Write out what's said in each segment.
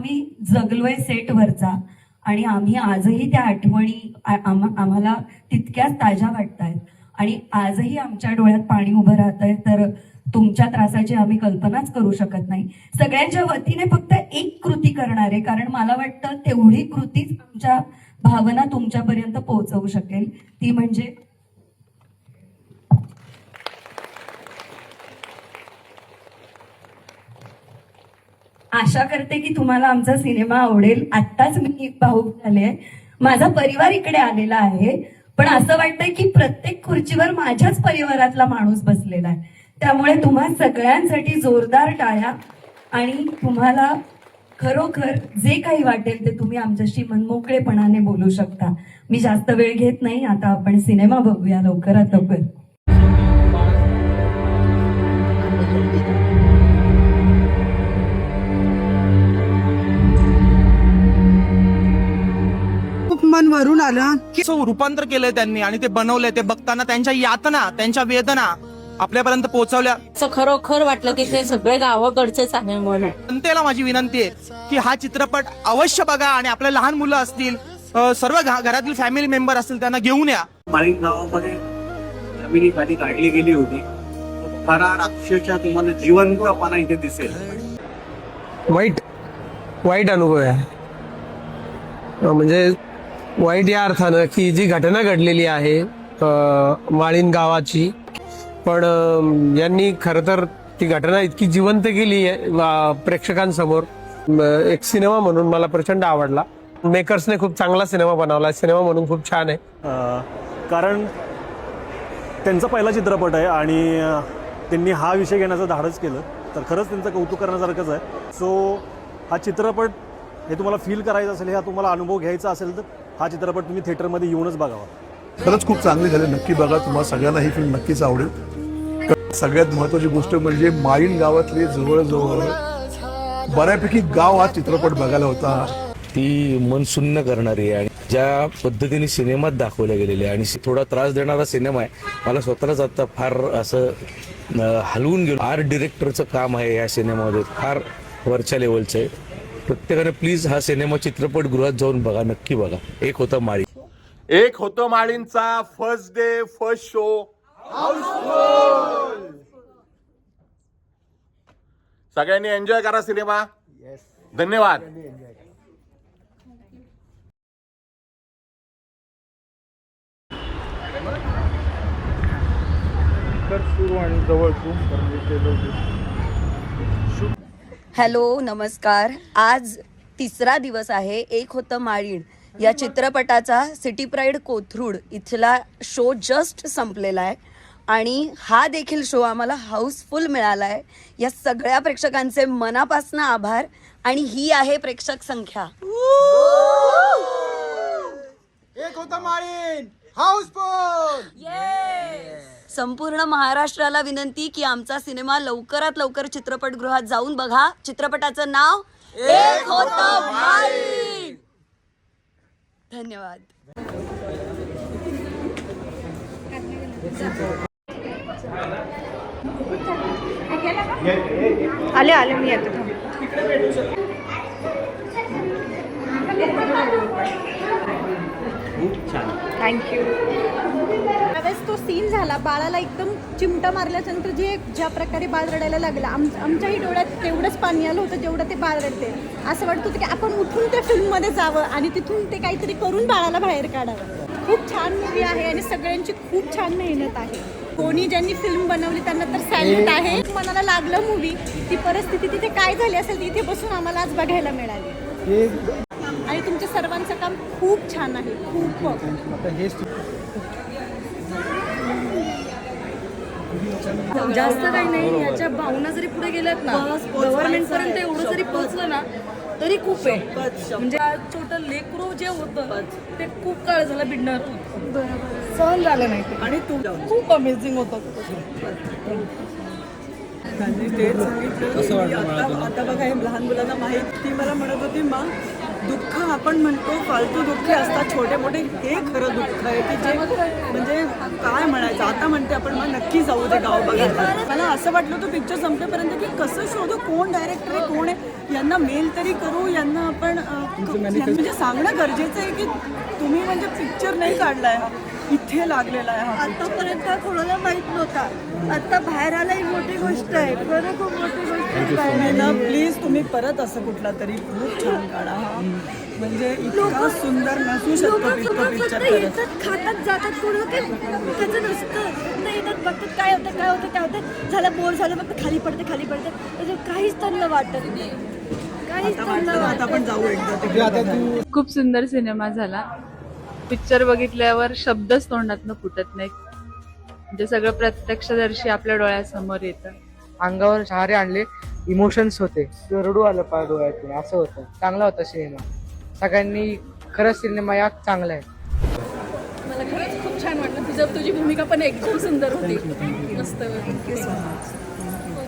आम्ही जगलोय सेटवरचा आणि आम्ही आजही त्या आठवणी आम्हाला तितक्याच ताज्या वाटतायत आणि आजही आमच्या डोळ्यात पाणी उभं राहत आहे. तर तुमच्या त्रासाची आम्ही कल्पनाच करू शकत नाही. सगळ्यांच्या वतीने फक्त एक कृती करणार आहे, कारण मला वाटतं तेवढी कृतीच आमच्या भावना तुमच्यापर्यंत पोहोचवू शकेल. ती म्हणजे आशा करते की तुम्हाला आमचा सिनेमा आवडेल. आत्ताच मी भावूक झाले. माझा परिवार इकडे आलेला आहे, पण असं वाटतंय की प्रत्येक खुर्चीवर माझ्याच परिवारातला माणूस बसलेला आहे. त्यामुळे तुम्हा सगळ्यांसाठी जोरदार टाळ्या. आणि तुम्हाला खरोखर जे काही वाटेल ते तुम्ही आमच्याशी मनमोकळेपणाने बोलू शकता. मी जास्त वेळ घेत नाही. आता आपण सिनेमा बघूया लवकरात लवकर. मन वरून आलं की रूपांतर केलंय त्यांनी आणि ते बनवलंय. ते बघताना त्यांच्या यातना, त्यांच्या वेदना आपल्यापर्यंत पोहोचवल्या. खरोखर वाटलं की ते सगळे गावाकडचेच आहे म्हणून. जनतेला माझी विनंती आहे की हा चित्रपट अवश्य बघा आणि आपल्या लहान मुलं असतील, सर्व घरातील फॅमिली मेंबर असतील, त्यांना घेऊन या. माळीण गावामध्ये जमिनी खाली काढली गेली होती. खरा अक्षरशः तुम्हाला जिवंतपणा इथे दिसेल. वाईट अनुभव आहे. म्हणजे वाईट या अर्थानं की जी घटना घडलेली आहे माळीण गावाची, पण यांनी खरं तर ती घटना इतकी जिवंत केली आहे प्रेक्षकांसमोर. एक सिनेमा म्हणून मला प्रचंड आवडला. मेकर्सने खूप चांगला सिनेमा बनवला. सिनेमा म्हणून खूप छान आहे. कारण त्यांचा पहिला चित्रपट आहे आणि त्यांनी हा विषय घेण्याचं धाडस केलं तर खरंच त्यांचं कौतुक करण्यासारखंच आहे. सो हा चित्रपट हे तुम्हाला फील करायचं असेल, हा तुम्हाला अनुभव घ्यायचा असेल तर हा चित्रपट तुम्ही थिएटरमध्ये येऊनच बघावा. खरंच खूप चांगली झाली. नक्की बघा. तुम्हाला सगळ्यांना ही फिल्म नक्कीच आवडेल. सगळ्यात महत्वाची गोष्ट म्हणजे माळीण गावातली जवळजवळ बऱ्यापैकी गाव हा चित्रपट बघायला होता. ती मन सुन्न करणारी आहे आणि ज्या पद्धतीने सिनेमात दाखवल्या गेलेले आणि थोडा त्रास देणारा सिनेमा आहे. मला स्वतःलाच आता फार असं हलवून गेलो. आर्ट डिरेक्टरचं काम आहे या सिनेमामध्ये, फार वरच्या लेवलचं आहे. प्रत्येकाने प्लीज हा सिनेमा चित्रपटगृहात जाऊन बघा, नक्की बघा. एक होता माळी. एक होतो माळींचा first day first show housefull. सगळ्यांनी एन्जॉय करा सिनेमा. धन्यवाद. हॅलो, नमस्कार. आज तिसरा दिवस आहे एक होतं माळीण या चित्रपटाचा. सिटी प्राईड कोथरूड इथला शो जस्ट संपलेला आहे आणि हा देखील शो आम्हाला हाऊसफुल मिळाला आहे. या सगळ्या प्रेक्षकांचे मनापासून आभार. आणि ही आहे प्रेक्षक संख्या. एक होतं माळीण हाऊसफुल. संपूर्ण महाराष्ट्राला विनंती की आमचा सिनेमा लवकरात लवकर चित्रपटगृहात जाऊन बघा. चित्रपटाचं नाव एक होतं माळीण. धन्यवाद. आले मी येतो. थँक्यू. त्यावेळेस तो सीन झाला, बाळाला एकदम चिमटा मारल्याच्यानंतर ज्या प्रकारे बाळ रडायला लागलं, आमच्याही डोळ्यात तेवढंच पाणी आलं होतं जेवढं ते बाळ रडते. असं वाटत होतं की आपण उठून त्या फिल्ममध्ये जावं आणि तिथून ते काहीतरी करून बाळाला बाहेर काढावं. खूप छान मूवी आहे आणि सगळ्यांची खूप छान मेहनत आहे. कोणी ज्यांनी फिल्म बनवली त्यांना तर सॅल्यूट आहे. मनाला लागलं मूवी. ती परिस्थिती तिथे काय झाली असेल ती इथे बसून आम्हाला आज बघायला मिळाली. आणि तुमच्या सर्वांचं काम खूप छान आहे. खूप जास्त काही नाही. याच्या भावना जरी पुढे गेल्यात ना, गव्हर्नमेंट पर्यंत एवढं जरी पोहोचलं ना तरी खूप आहे. म्हणजे छोटं लेकरू जे होतं ते खूप काळ झाला भिडणार सहन झालं नाही. आणि तू खूप अमेझिंग होतं. आता बघा हे लहान मुलांना माहिती. मला म्हणत होती मा दुःख आपण म्हणतो फालतू दुःख असतात छोटे मोठे, हे खरं दुःख आहे की जे म्हणजे काय म्हणायचं. आता म्हणते आपण मग नक्की जाऊ ते गाव बघायला. मला असं वाटलं होतं पिक्चर संपेपर्यंत की कसं शोधू, कोण डायरेक्टर आहे, कोण आहे, यांना मेल तरी करू, यांना आपण म्हणजे सांगणं गरजेचं आहे की तुम्ही म्हणजे पिक्चर नाही काढलाय, इथे लागलेला आहे हा. आतापर्यंत कोणाला माहित नव्हता, आता बाहेर आला ही मोठी गोष्ट आहे. खरं खूप मोठी गोष्ट आहे. ना प्लीज तुम्ही परत असं कुठला तरी खूप छान काढा हा. म्हणजे इतका सुंदर नसू शकतो इतकं पिक्चर येतात, खातात, जातात, कोण त्याचं नसतं. नाही येतात, बघतात काय होतं काय होतं काय होतं, झालं बोर झालं, फक्त खाली पडते त्याचं काहीच त्यांना वाटत नाही, काहीच त्यांना आता आपण जाऊ एकदा. खूप सुंदर सिनेमा झाला. पिक्चर बघितल्यावर शब्दच तोंडातनं फुटत नाही. म्हणजे सगळं प्रत्यक्षदर्शी आपल्या डोळ्यासमोर येतं. अंगावर शहारे आणले, इमोशन्स होते, रडू आलं पार डोळ्यातून, असं होतं. चांगला होता सिनेमा. सगळ्यांनी खरंच सिनेमा या चांगला आहे. मला खरंच खूप छान वाटलं. तुझी भूमिका पण एकदम सुंदर होती, मस्त.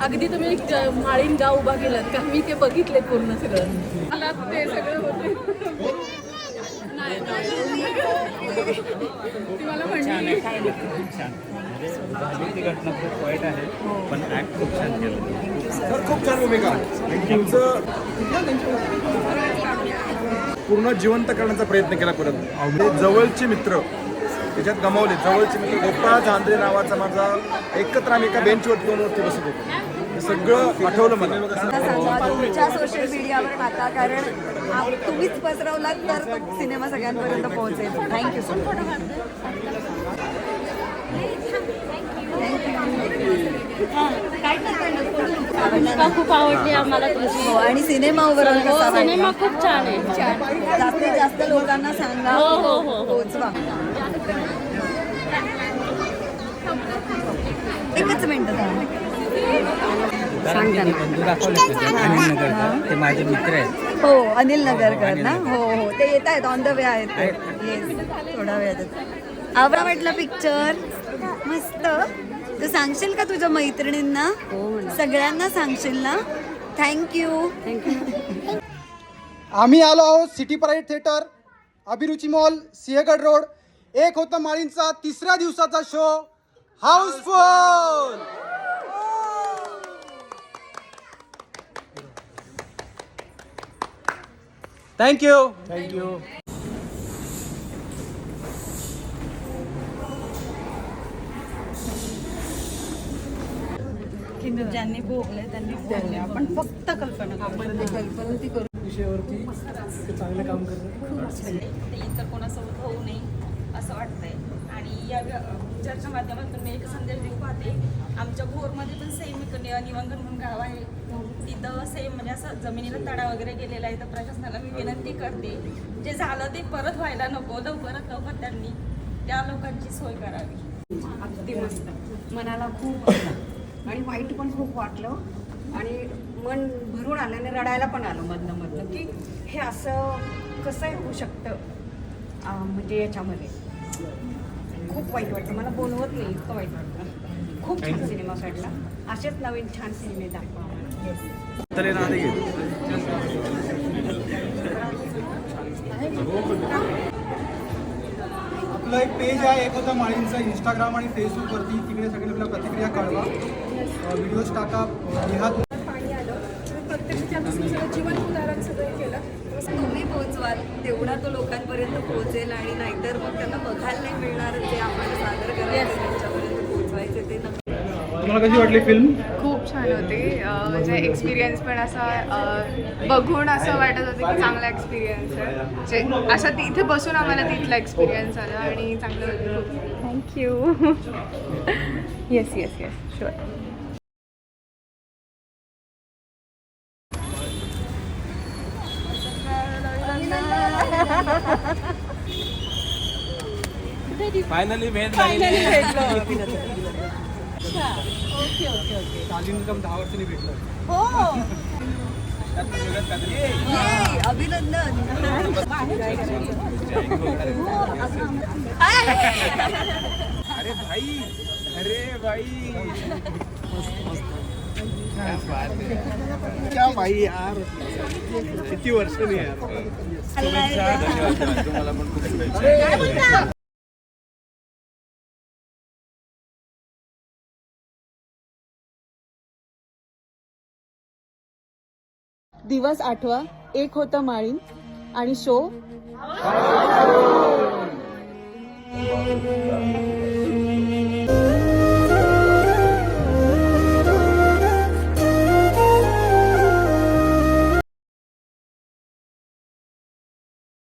अगदी तुम्ही माळीन गाव उभा केलात का, मी ते बघितले पूर्ण सगळं. मला ते सगळं होते. ती मला म्हणली घटना खूप वाईट आहे, पण ऍक्ट खूप छान केलं. खूप छान भूमिका. तुमचं पूर्ण जिवंत करण्याचा प्रयत्न केला परत. जवळचे मित्र त्याच्यात गमावले. जवळचे मित्र गोपाळ झांद्रे नावाचा माझा, एकत्र आम्ही एका बेंचवरती दोनवरती बसत होतो. हे सगळं आठवलं मला. तुमच्या सोशल मीडियावर टाका, कारण तुम्हीच पसरवलात तर तो सिनेमा सगळ्यांपर्यंत पोहोचेल. Thank you so much. खूप आवडली आम्हाला तुमची. हो, आणि सिनेमा ओव्हरऑल कसा वाटला? सिनेमा खूप छान आहे. जास्तीत जास्त लोकांना सांगा, पोहोचवा. एकच मिनिट ते माझे मित्र आहेत. हो, अनिल नगरकर ना. हो हो, ते येत आहेत, ऑन द वे आहेत ते. येस, थोडा वेळात. आवडा वाटला पिक्चर? मस्त. तू सांगशील का तुझ्या मैत्रिणींना? सगळ्यांना सांगशील ना? थँक्यू. आम्ही आलो आहोत सिटी प्राईड थिएटर, अभिरुची मॉल, सिंहगड रोड. एक होतं माळींचा तिसऱ्या दिवसाचा शो हाऊसफुल. थँक्यू. ज्यांनी भोगले त्यांनी भोगले. आपण फक्त कल्पना करू. विषयावरती चांगलं काम करतो. ते इतर कोणासोबत होऊ नये असं वाटतंय. आणि या पिक्चरच्या माध्यमातून मी एक संदेश देऊ पाहते. आमच्या भोरमध्ये पण सेम निवंगण म्हणून गाव आहे, तिथं सेम म्हणजे असं जमिनीला तडा वगैरे गेलेला आहे. तर प्रशासनाला मी विनंती करते, जे झालं ते परत व्हायला नको, लवकरात लवकर त्यांनी त्या लोकांची सोय करावी. अगदी मस्त. मनाला खूप आणि वाईट पण खूप वाटलं आणि मन भरून आलं आणि रडायला पण आलं मधनं की हे असं कसं होऊ शकतं. म्हणजे याच्यामध्ये खूप वाईट वाटतं. मला बोलवत नाही, इतकं वाईट वाटतं. खूप छान सिनेमा काढला. असेच नवीन छान सिनेमे दाखवा. आपलं एक पेज आहे, एक होतं माळींचा, इंस्टाग्राम आणि फेसबुकवरती. तिकडे सगळे आपल्या प्रतिक्रिया कळवा, व्हिडिओज टाका, लिहा. तुम्ही पोहोचवाल तेवढा तो लोकांपर्यंत पोहोचेल. आणि नाहीतर मग त्यांना बघायला नाही मिळणार जे आपण सादर करायचं त्यांच्यापर्यंत पोहोचवायचे ते नक्की. तुम्हाला कशी वाटली फिल्म? खूप छान होती. म्हणजे एक्सपिरियन्स पण असा बघून असं वाटत होतं की चांगला एक्सपिरियन्स आहे. जे असं तिथे बसून आम्हाला तिथला एक्सपिरियन्स आला आणि चांगलं होतं. Thank you. Yes yes yes sure. Finally भेट भेटलो. तालीम 10 वर्षांनी भेटलं. अभिनंदन. अरे भाई. क्या भाई यार, किती वर्षांनी यार. तुम्हाला पण खूप शुभेच्छा. दिवस 8वा, एक होतं माळीण आणि शो